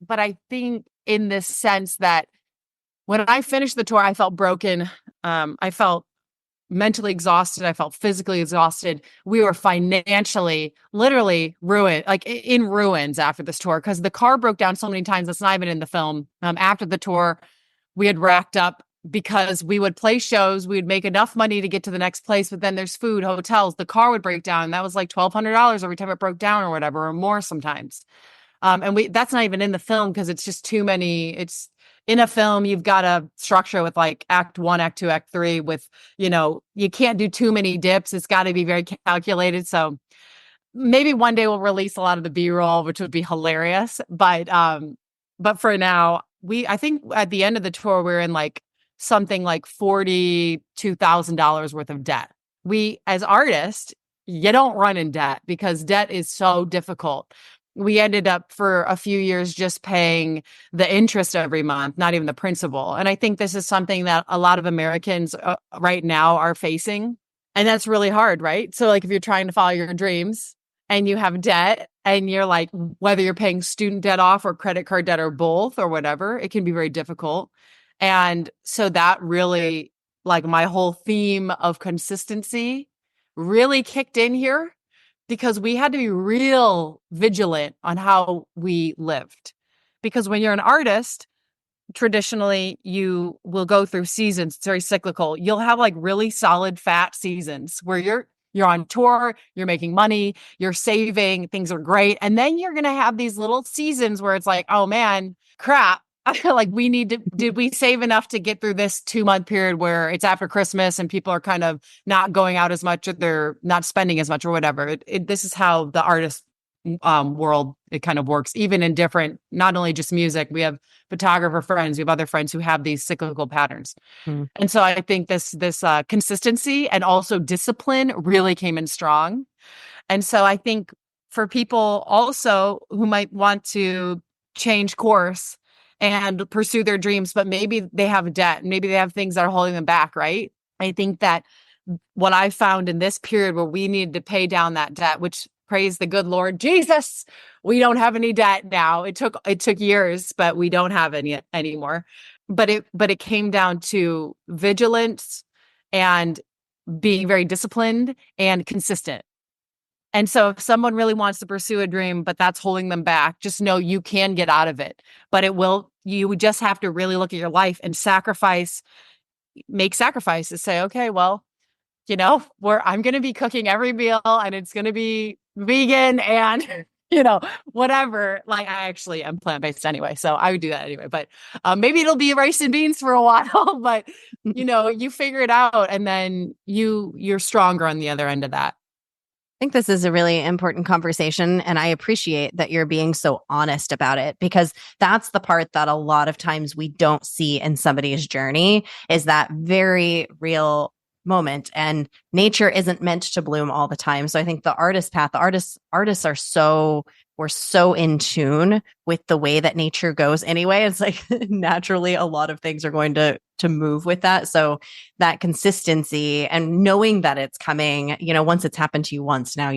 but I think in this sense that when I finished the tour, I felt broken. I felt mentally exhausted. I felt physically exhausted. We were financially, literally ruined, like in ruins after this tour, because the car broke down so many times. That's not even in the film. After the tour, we had racked up because we would play shows. We would make enough money to get to the next place, but then there's food, hotels. The car would break down. That was like $1,200 every time it broke down or whatever, or more sometimes. And that's not even in the film because it's just too many. It's in a film, you've got a structure with like act 1, act 2, act 3 with, you can't do too many dips. It's got to be very calculated. So maybe one day we'll release a lot of the B-roll, which would be hilarious. But for now, I think at the end of the tour, we're in like something like $42,000 worth of debt. We, as artists, you don't run in debt because debt is so difficult. We ended up for a few years just paying the interest every month, not even the principal. And I think this is something that a lot of Americans right now are facing. And that's really hard, right? So like if you're trying to follow your dreams and you have debt and you're like, whether you're paying student debt off or credit card debt or both or whatever, it can be very difficult. And so that really, like my whole theme of consistency really kicked in here, because we had to be real vigilant on how we lived. Because when you're an artist, traditionally you will go through seasons. It's very cyclical. You'll have like really solid fat seasons where you're on tour, you're making money, you're saving, things are great. And then you're going to have these little seasons where it's like, oh man, crap. Like did we save enough to get through this 2-month period where it's after Christmas and people are kind of not going out as much, or they're not spending as much or whatever. This is how the artist world, it kind of works, even in different, not only just music. We have photographer friends, we have other friends who have these cyclical patterns. And so I think this consistency and also discipline really came in strong. And so I think for people also who might want to change course and pursue their dreams, but maybe they have debt, maybe they have things that are holding them back, right? I think that what I found in this period where we needed to pay down that debt, which praise the good Lord Jesus, we don't have any debt now. It took years, but we don't have any anymore. But it came down to vigilance and being very disciplined and consistent. And so if someone really wants to pursue a dream, but that's holding them back, just know you can get out of it. But you would just have to really look at your life and make sacrifices, say, okay, well, I'm going to be cooking every meal and it's going to be vegan and, whatever. Like I actually am plant-based anyway, so I would do that anyway, but maybe it'll be rice and beans for a while, but you figure it out and then you're stronger on the other end of that. I think this is a really important conversation, and I appreciate that you're being so honest about it, because that's the part that a lot of times we don't see in somebody's journey, is that very real moment. And nature isn't meant to bloom all the time. So I think the artist path, artists we're so in tune with the way that nature goes anyway. It's like naturally a lot of things are going to move with that. So that consistency and knowing that it's coming, once it's happened to you once, now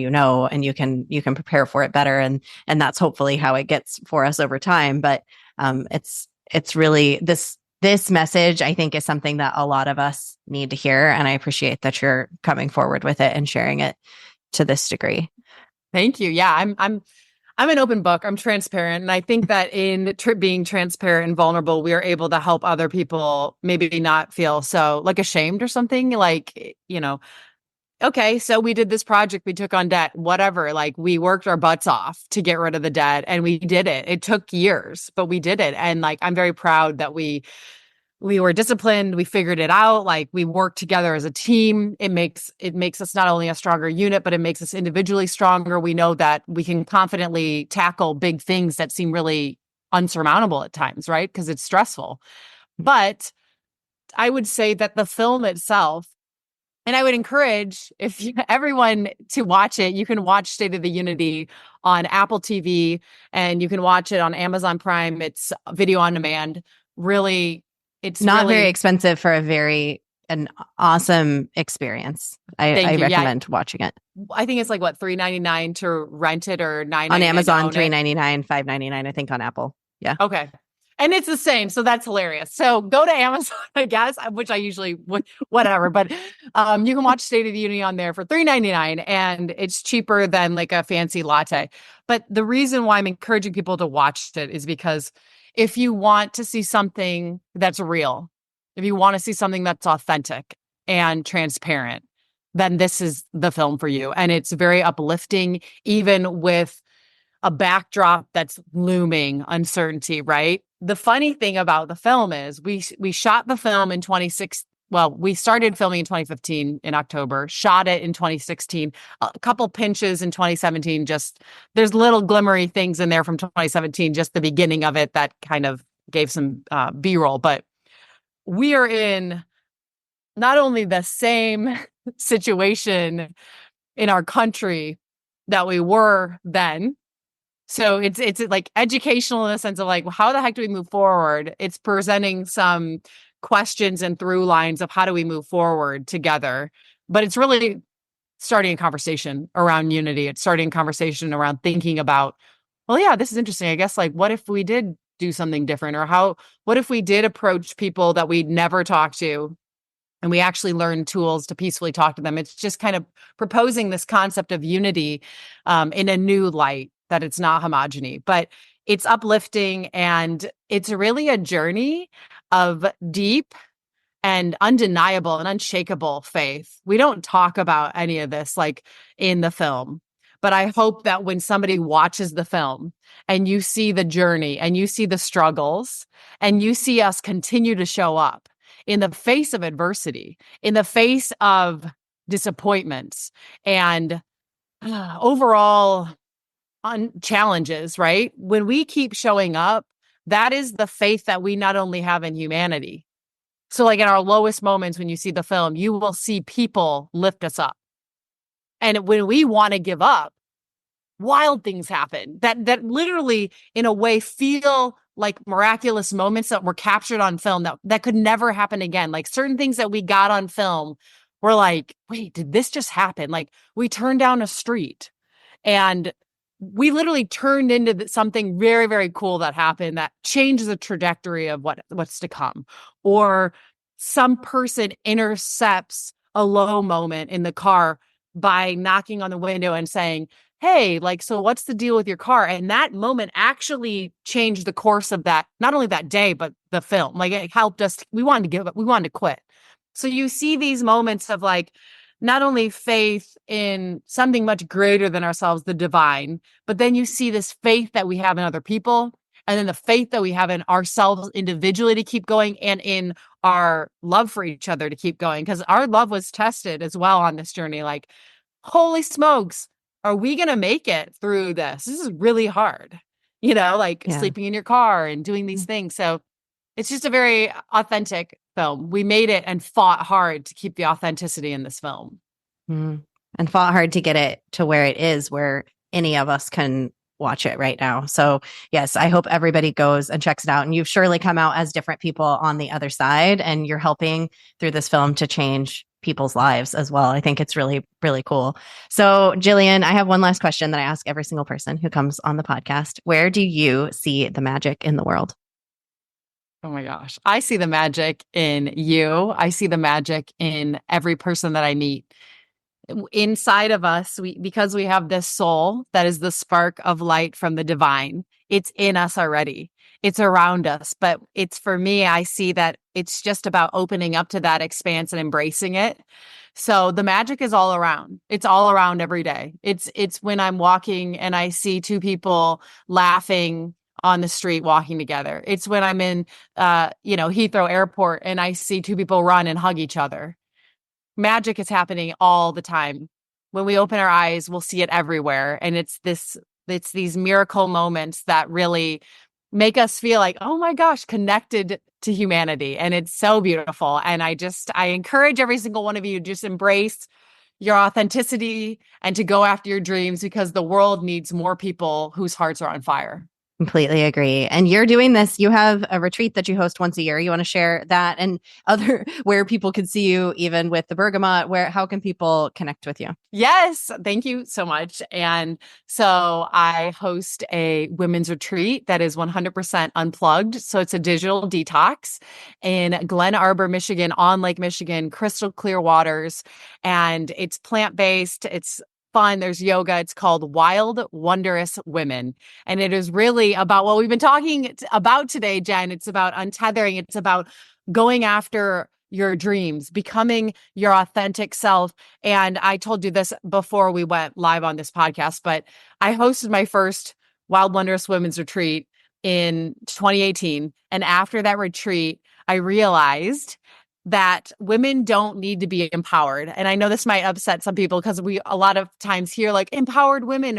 and you can prepare for it better. And that's hopefully how it gets for us over time. But it's really this message, I think, is something that a lot of us need to hear. And I appreciate that you're coming forward with it and sharing it to this degree. Thank you. Yeah, I'm an open book. I'm transparent. And I think that in being transparent and vulnerable, we are able to help other people maybe not feel so like ashamed or something, like, okay, so we did this project, we took on debt, whatever, like we worked our butts off to get rid of the debt and we did it. It took years, but we did it. And like, I'm very proud that we were disciplined. We figured it out. Like we worked together as a team. It makes us not only a stronger unit, but it makes us individually stronger. We know that we can confidently tackle big things that seem really unsurmountable at times, right? Because it's stressful. But I would say that the film itself, and I would encourage everyone to watch it. You can watch State of the Unity on Apple TV and you can watch it on Amazon Prime. It's video on demand. Really, it's not very expensive for an awesome experience. I recommend watching it. I think it's like what, $3.99 to rent it, or $9.99 on Amazon, $3.99, $5.99, I think on Apple. Yeah. Okay. And it's the same. So that's hilarious. So go to Amazon, I guess, which I usually would, whatever. But you can watch State of the Union on there for $3.99 and it's cheaper than like a fancy latte. But the reason why I'm encouraging people to watch it is because if you want to see something that's real, if you want to see something that's authentic and transparent, then this is the film for you. And it's very uplifting, even with a backdrop that's looming uncertainty, right? The funny thing about the film is we shot the film in 2016. Well, we started filming in 2015 in October, shot it in 2016, a couple pinches in 2017. Just there's little glimmery things in there from 2017, just the beginning of it that kind of gave some B-roll. But we are in not only the same situation in our country that we were then. So it's like educational in the sense of like, how the heck do we move forward? It's presenting some questions and through lines of how do we move forward together. But it's really starting a conversation around unity. It's starting a conversation around thinking about, well, yeah, this is interesting. I guess like, what if we did do something different? Or what if we did approach people that we'd never talked to and we actually learned tools to peacefully talk to them? It's just kind of proposing this concept of unity in a new light, that it's not homogeny, but it's uplifting. And it's really a journey of deep and undeniable and unshakable faith. We don't talk about any of this like in the film, but I hope that when somebody watches the film and you see the journey and you see the struggles and you see us continue to show up in the face of adversity, in the face of disappointments and overall challenges, right? When we keep showing up, that is the faith that we not only have in humanity. So like in our lowest moments, when you see the film, you will see people lift us up. And when we want to give up, wild things happen that literally in a way feel like miraculous moments that were captured on film that could never happen again. Like certain things that we got on film were like, wait, did this just happen? Like we turned down a street and we literally turned into something very, very cool that happened that changes the trajectory of what's to come. Or some person intercepts a low moment in the car by knocking on the window and saying, hey, like, so what's the deal with your car? And that moment actually changed the course of that, not only that day, but the film. Like it helped us. We wanted to give up. We wanted to quit. So you see these moments of like, not only faith in something much greater than ourselves, the divine, but then you see this faith that we have in other people, and then the faith that we have in ourselves individually to keep going, and in our love for each other to keep going. Because our love was tested as well on this journey. Like, holy smokes, are we going to make it through this? This is really hard, like sleeping in your car and doing these things. So it's just a very authentic film. We made it and fought hard to keep the authenticity in this film. Mm. And fought hard to get it to where it is, where any of us can watch it right now. So yes, I hope everybody goes and checks it out. And you've surely come out as different people on the other side, and you're helping through this film to change people's lives as well. I think it's really, really cool. So Jillian, I have one last question that I ask every single person who comes on the podcast. Where do you see the magic in the world? Oh my gosh. I see the magic in you. I see the magic in every person that I meet. Inside of us, because we have this soul that is the spark of light from the divine. It's in us already. It's around us. But it's, for me, I see that it's just about opening up to that expanse and embracing it. So the magic is all around. It's all around every day. It's when I'm walking and I see two people laughing on the street walking together. It's when I'm in Heathrow Airport and I see two people run and hug each other. Magic is happening all the time. When we open our eyes, we'll see it everywhere. And it's these miracle moments that really make us feel like, oh my gosh, connected to humanity. And it's so beautiful. And I encourage every single one of you to just embrace your authenticity and to go after your dreams, because the world needs more people whose hearts are on fire. Completely agree. And you're doing this. You have a retreat that you host once a year. You want to share that and other where people can see you, even with the Bergamot? How can people connect with you? Yes, thank you so much. And so I host a women's retreat that is 100% unplugged. So it's a digital detox in Glen Arbor, Michigan, on Lake Michigan, crystal clear waters. And it's plant-based. It's fun. There's yoga. It's called Wild Wondrous Women. And it is really about what we've been talking about today, Jen. It's about untethering. It's about going after your dreams, becoming your authentic self. And I told you this before we went live on this podcast, but I hosted my first Wild Wondrous Women's retreat in 2018. And after that retreat, I realized that women don't need to be empowered. And I know this might upset some people because we a lot of times hear like empowered women.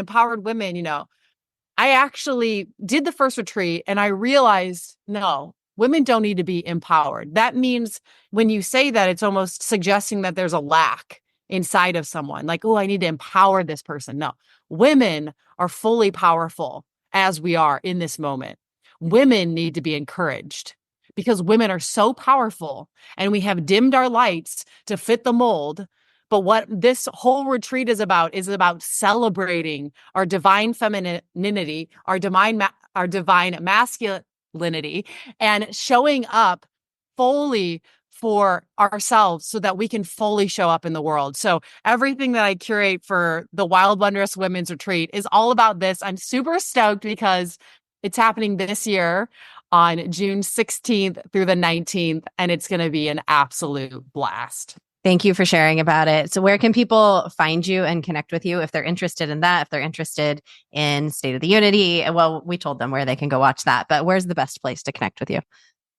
I actually did the first retreat and I realized, no, women don't need to be empowered. That means when you say that, it's almost suggesting that there's a lack inside of someone. Like, oh, I need to empower this person. No, women are fully powerful as we are in this moment. Women need to be encouraged, because women are so powerful and we have dimmed our lights to fit the mold. But what this whole retreat is about celebrating our divine femininity, our divine masculinity, and showing up fully for ourselves so that we can fully show up in the world. So everything that I curate for the Wild Wondrous Women's Retreat is all about this. I'm super stoked because it's happening this year on June 16th through the 19th, and it's going to be an absolute blast. Thank you for sharing about it. So where can people find you and connect with you if they're interested in that, if they're interested in State of the Unity? Well, we told them where they can go watch that, but where's the best place to connect with you?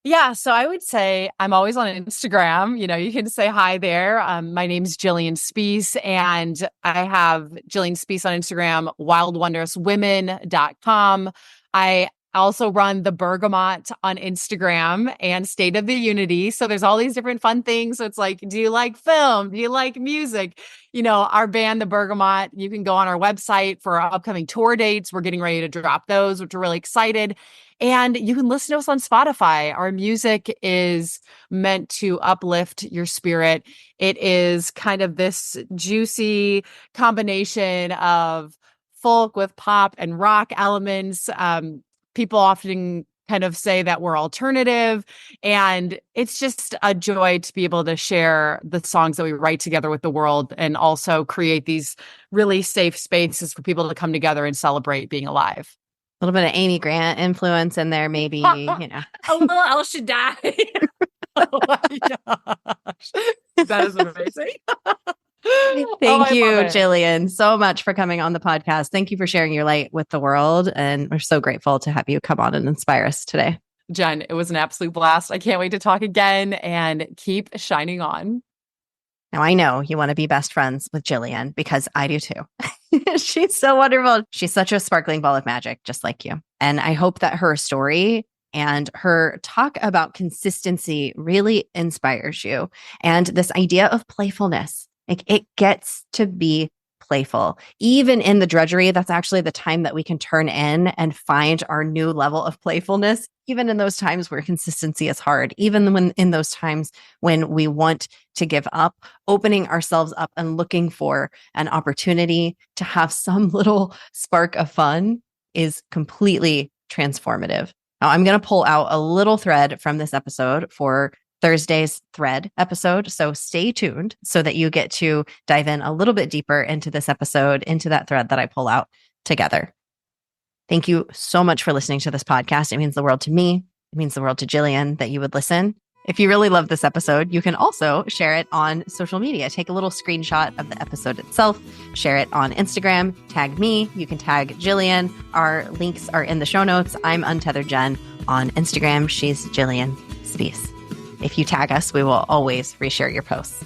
Yeah, so I would say I'm always on Instagram. You can say hi there. My name's Jillian Speece, and I have Jillian Speece on Instagram, wildwondrouswomen.com. I I also run the Bergamot on Instagram and State of the Unity. So there's all these different fun things. So it's like, do you like film? Do you like music? Our band, the Bergamot, you can go on our website for our upcoming tour dates. We're getting ready to drop those, which we're really excited. And you can listen to us on Spotify. Our music is meant to uplift your spirit. It is kind of this juicy combination of folk with pop and rock elements. People often kind of say that we're alternative, and it's just a joy to be able to share the songs that we write together with the world and also create these really safe spaces for people to come together and celebrate being alive. A little bit of Amy Grant influence in there, maybe, A little El Shaddai. Oh my gosh. That is amazing. Thank you, Jillian, so much for coming on the podcast. Thank you for sharing your light with the world. And we're so grateful to have you come on and inspire us today. Jen, it was an absolute blast. I can't wait to talk again and keep shining on. Now, I know you want to be best friends with Jillian because I do too. She's so wonderful. She's such a sparkling ball of magic, just like you. And I hope that her story and her talk about consistency really inspires you. And this idea of playfulness, like it gets to be playful. Even in the drudgery, that's actually the time that we can turn in and find our new level of playfulness, even in those times where consistency is hard, even when in those times when we want to give up, opening ourselves up and looking for an opportunity to have some little spark of fun is completely transformative. Now, I'm going to pull out a little thread from this episode for Thursday's thread episode. So stay tuned so that you get to dive in a little bit deeper into this episode, into that thread that I pull out together. Thank you so much for listening to this podcast. It means the world to me. It means the world to Jillian that you would listen. If you really love this episode, you can also share it on social media. Take a little screenshot of the episode itself, share it on Instagram, tag me. You can tag Jillian. Our links are in the show notes. I'm Untethered Jen on Instagram. She's Jillian Speece. If you tag us, we will always reshare your posts.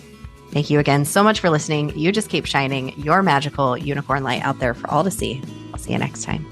Thank you again so much for listening. You just keep shining your magical unicorn light out there for all to see. I'll see you next time.